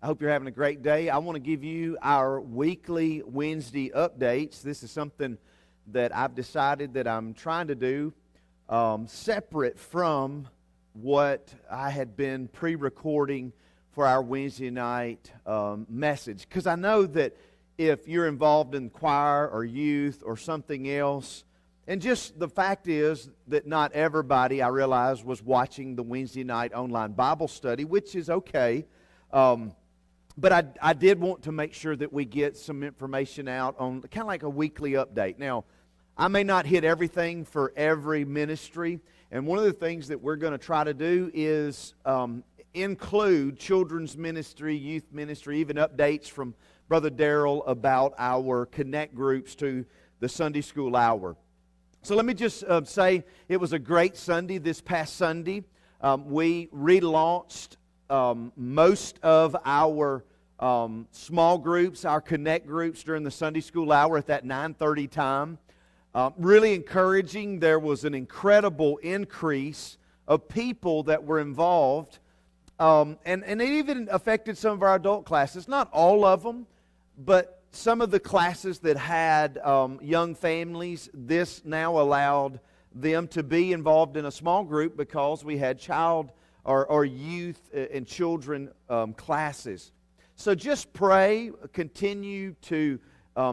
I hope you're having a great day. I want to give you our weekly Wednesday updates. This is something that I've decided that I'm trying to do separate from what I had been pre-recording for our Wednesday night message. Because I know that if you're involved in choir or youth or something else, and just the fact is that not everybody, I realize, was watching the Wednesday night online Bible study, which is okay. But I did want to make sure that we get some information out on kind of like a weekly update. Now, I may not hit everything for every ministry, and one of the things that we're going to try to do is include children's ministry, youth ministry, even updates from Brother Darrell about our connect groups to the Sunday school hour. So let me just say it was a great Sunday this past Sunday. We relaunched most of our small groups, our connect groups during the Sunday school hour at that 9:30 time. Really encouraging. There was an incredible increase of people that were involved. And it even affected some of our adult classes. Not all of them, but some of the classes that had young families, this now allowed them to be involved in a small group because we had child or youth and children classes. So just pray, continue to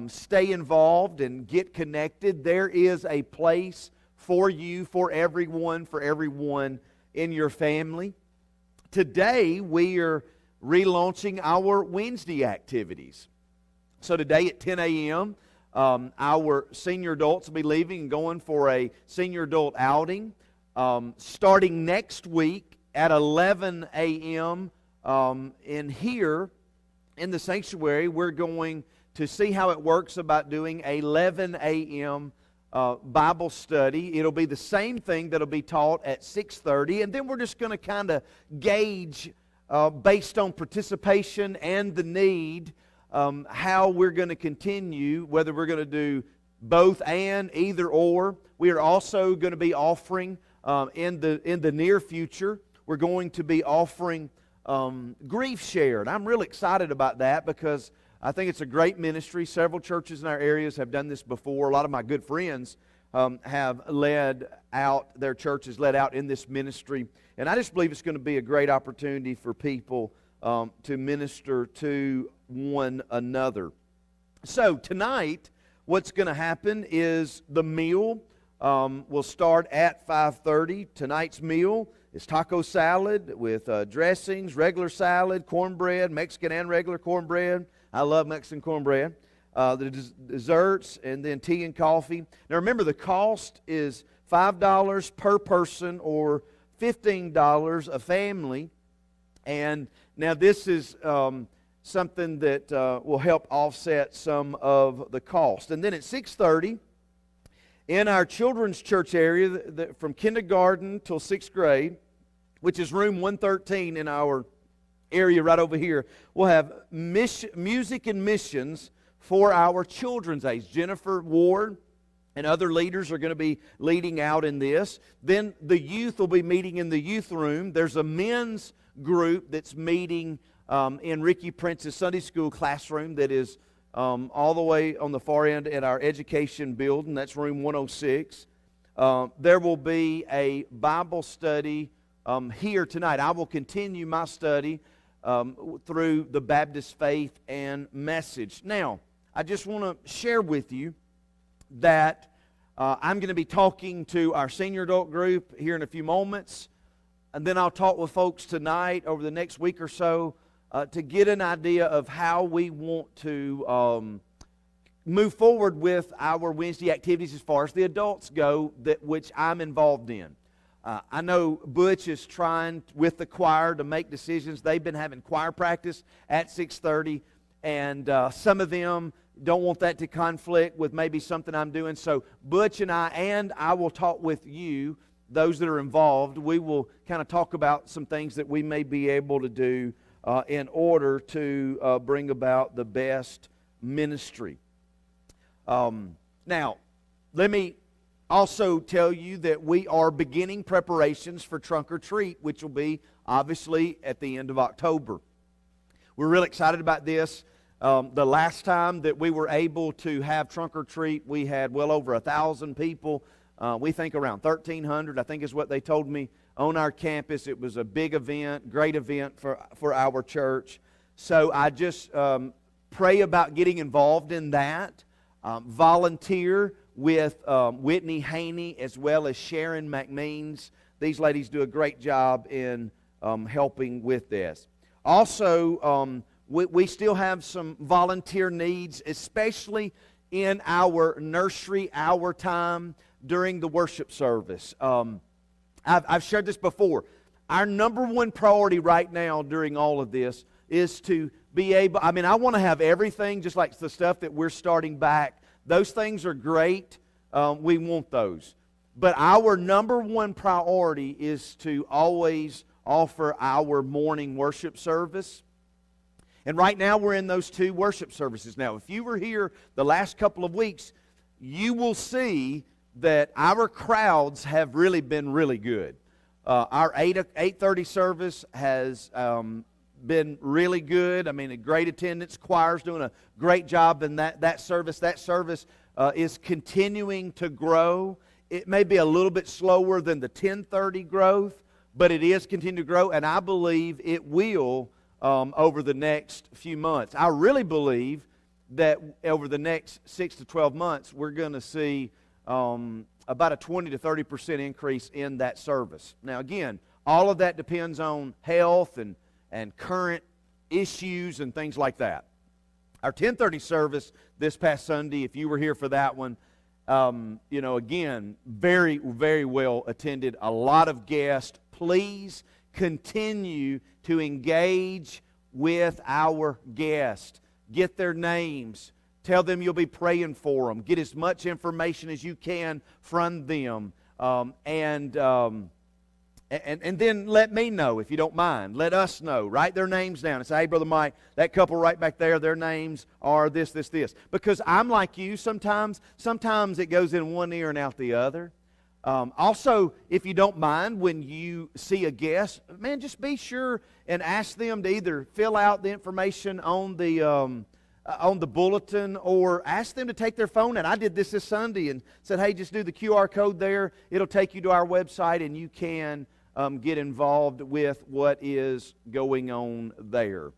stay involved and get connected. There is a place for you, for everyone in your family. Today we are relaunching our Wednesday activities. So today at 10 a.m., our senior adults will be leaving and going for a senior adult outing. Starting next week at 11 a.m. In here in the sanctuary, we're going to see how it works about doing a 11 a.m. Bible study. It'll be the same thing that'll be taught at 6:30, and then we're just going to kind of gauge based on participation and the need how we're going to continue, whether we're going to do both and either or. We are also going to be offering in the near future, we're going to be offering Grief Shared. I'm really excited about that because I think it's a great ministry. Several churches in our areas have done this before. A lot of my good friends have led out, their churches led out in this ministry. And I just believe it's going to be a great opportunity for people to minister to one another. So tonight, what's going to happen is the meal will start at 5:30. Tonight's meal is taco salad with dressings, regular salad, cornbread, Mexican and regular cornbread. I love Mexican cornbread. The desserts, and then tea and coffee. Now remember, the cost is $5 per person or $15 a family. And now this is something that will help offset some of the cost. And then at 6:30, in our children's church area, from kindergarten till 6th grade, which is room 113 in our area right over here, we'll have music and missions for our children's age. Jennifer Ward and other leaders are going to be leading out in this. Then the youth will be meeting in the youth room. There's a men's group that's meeting in Ricky Prince's Sunday school classroom that is all the way on the far end at our education building. That's room 106. There will be a Bible study here tonight. I will continue my study through the Baptist Faith and Message. Now, I just want to share with you that I'm going to be talking to our senior adult group here in a few moments, and then I'll talk with folks tonight over the next week or so to get an idea of how we want to move forward with our Wednesday activities as far as the adults go, which I'm involved in. I know Butch is trying with the choir to make decisions. They've been having choir practice at 6:30, and some of them don't want that to conflict with maybe something I'm doing. So Butch and I will talk with you, those that are involved. We will kind of talk about some things that we may be able to do in order to bring about the best ministry. Now, let me also tell you that we are beginning preparations for Trunk or Treat, which will be obviously at the end of October. We're really excited about this. The last time that we were able to have Trunk or Treat, we had well over 1,000 people. We think around 1,300, I think is what they told me, on our campus. It was a big event, great event for our church. So I just pray about getting involved in that. Volunteer with Whitney Haney as well as Sharon McMeans. These ladies do a great job in helping with this. Also, we still have some volunteer needs, especially in our nursery hour time during the worship service. I've shared this before. Our number one priority right now during all of this is to be able, I want to have everything, just like the stuff that we're starting back. Those things are great. We want those. But our number one priority is to always offer our morning worship service. And right now we're in those two worship services. Now, if you were here the last couple of weeks, you will see that our crowds have really been really good. Our 8:30 service has been really good. A great attendance. Choir's doing a great job in that service. That service is continuing to grow. It may be a little bit slower than the 10:30 growth, but it is continuing to grow, and I believe it will over the next few months. I really believe that over the next 6 to 12 months, we're going to see about a 20 to 30% increase in that service. Now, again, all of that depends on health and current issues and things like that. Our 10:30 service this past Sunday, if you were here for that one, again, very, very well attended. A lot of guests. Please continue to engage with our guests. Get their names. Tell them you'll be praying for them. Get as much information as you can from them. And then let me know if you don't mind. Let us know. Write their names down and say, hey, Brother Mike, that couple right back there, their names are this, this, this. Because I'm like you sometimes. Sometimes it goes in one ear and out the other. Also, if you don't mind, when you see a guest, man, just be sure and ask them to either fill out the information on the bulletin, or ask them to take their phone. And I did this Sunday and said, hey, just do the QR code there. It'll take you to our website, and you can get involved with what is going on there.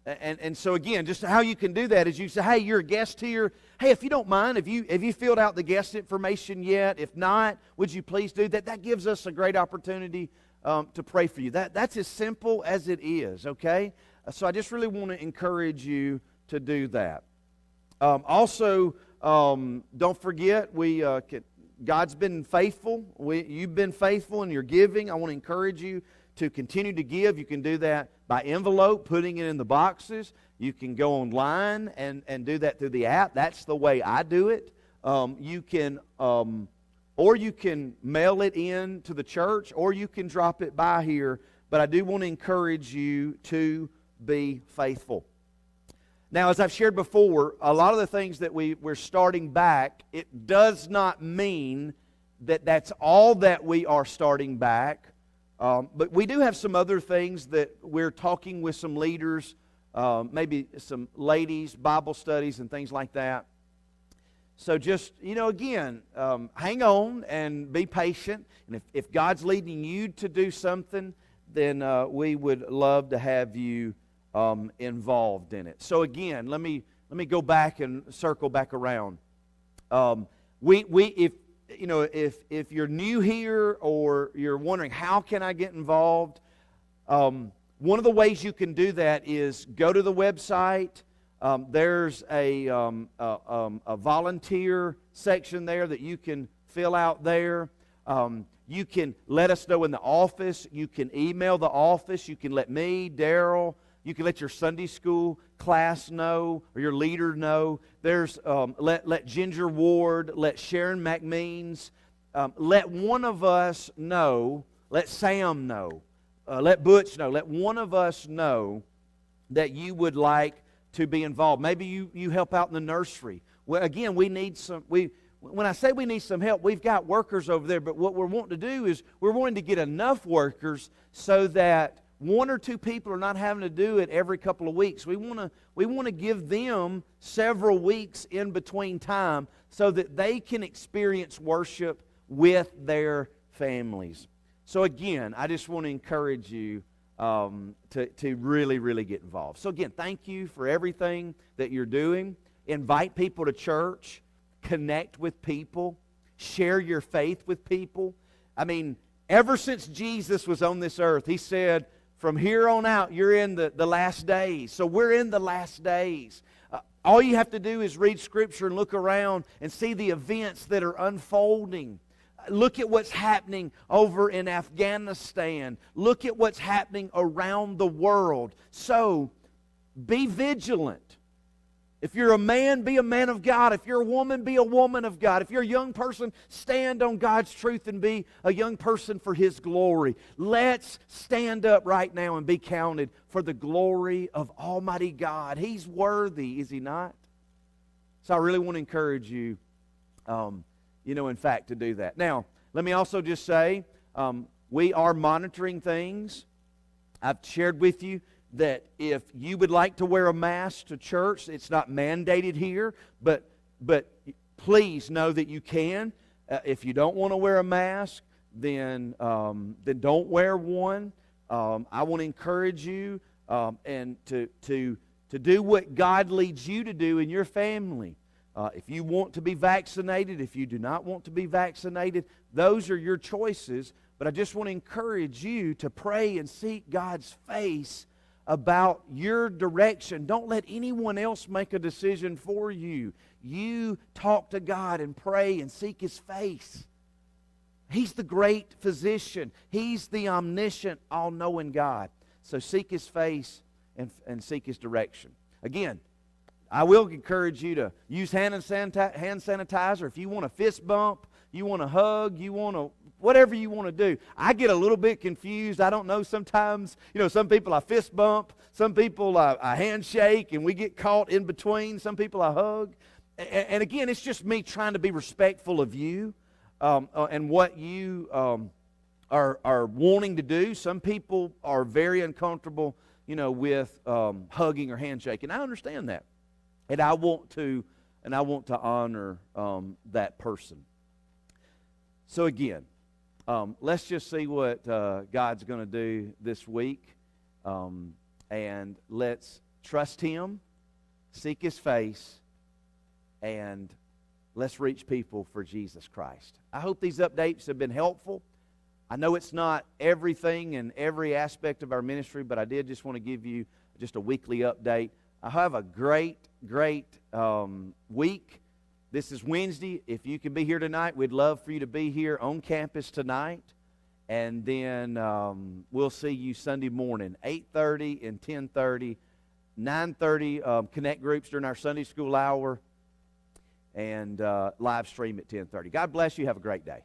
And so again, just how you can do that is you say, hey, you're a guest here. Hey, if you don't mind, have you filled out the guest information yet? If not, would you please do that? That gives us a great opportunity to pray for you. That's as simple as it is, okay? So I just really want to encourage you to do that. Also, don't forget, God's been faithful. You've been faithful in your giving. I want to encourage you to continue to give. You can do that by envelope, putting it in the boxes. You can go online and do that through the app. That's the way I do it. You can mail it in to the church, or you can drop it by here. But I do want to encourage you to be faithful. Now, as I've shared before, a lot of the things that we're starting back, it does not mean that that's all that we are starting back. But we do have some other things that we're talking with some leaders, maybe some ladies, Bible studies, and things like that. So just, again, hang on and be patient. And if God's leading you to do something, then we would love to have you involved in it. So again, let me go back and circle back around. If you're new here or you're wondering how can I get involved, one of the ways you can do that is go to the website. There's a volunteer section there that you can fill out there. You can let us know in the office. You can email the office. You can let me, Daryl. You can let your Sunday school class know, or your leader know. There's let Ginger Ward, let Sharon McMeans, let one of us know. Let Sam know. Let Butch know. Let one of us know that you would like to be involved. Maybe you help out in the nursery. Well, again, we need some. When I say we need some help, we've got workers over there. But what we're wanting to do is we're wanting to get enough workers so that one or two people are not having to do it every couple of weeks. We want to give them several weeks in between time so that they can experience worship with their families. So again, I just want to encourage you to really, really get involved. So again, thank you for everything that you're doing. Invite people to church. Connect with people. Share your faith with people. I mean, ever since Jesus was on this earth, He said, from here on out, you're in the last days. So we're in the last days. All you have to do is read Scripture and look around and see the events that are unfolding. Look at what's happening over in Afghanistan. Look at what's happening around the world. So, be vigilant. If you're a man, be a man of God. If you're a woman, be a woman of God. If you're a young person, stand on God's truth and be a young person for His glory. Let's stand up right now and be counted for the glory of Almighty God. He's worthy, is He not? So I really want to encourage you, in fact, to do that. Now, let me also just say, we are monitoring things. I've shared with you that if you would like to wear a mask to church, it's not mandated here, but please know that you can. If you don't want to wear a mask, then don't wear one. I want to encourage you and to do what God leads you to do in your family. If you want to be vaccinated, if you do not want to be vaccinated, those are your choices. But I just want to encourage you to pray and seek God's face about your direction. Don't let anyone else make a decision for you. You talk to God and pray and seek His face. He's the great physician. He's the omniscient, all-knowing God. So seek His face and seek His direction. Again, I will encourage you to use hand sanitizer. If you want a fist bump, you want to hug, you want to whatever you want to do. I get a little bit confused. I don't know, sometimes, some people I fist bump, some people I handshake, and we get caught in between. Some people I hug. And again, it's just me trying to be respectful of you and what you are wanting to do. Some people are very uncomfortable, with hugging or handshaking. I understand that. And I want to honor that person. So again, let's just see what God's going to do this week. And let's trust Him, seek His face, and let's reach people for Jesus Christ. I hope these updates have been helpful. I know it's not everything in every aspect of our ministry, but I did just want to give you just a weekly update. I have a great week. This is Wednesday. If you can be here tonight, we'd love for you to be here on campus tonight. And then we'll see you Sunday morning, 8:30 and 10:30, 9:30 connect groups during our Sunday school hour, and live stream at 10:30. God bless you. Have a great day.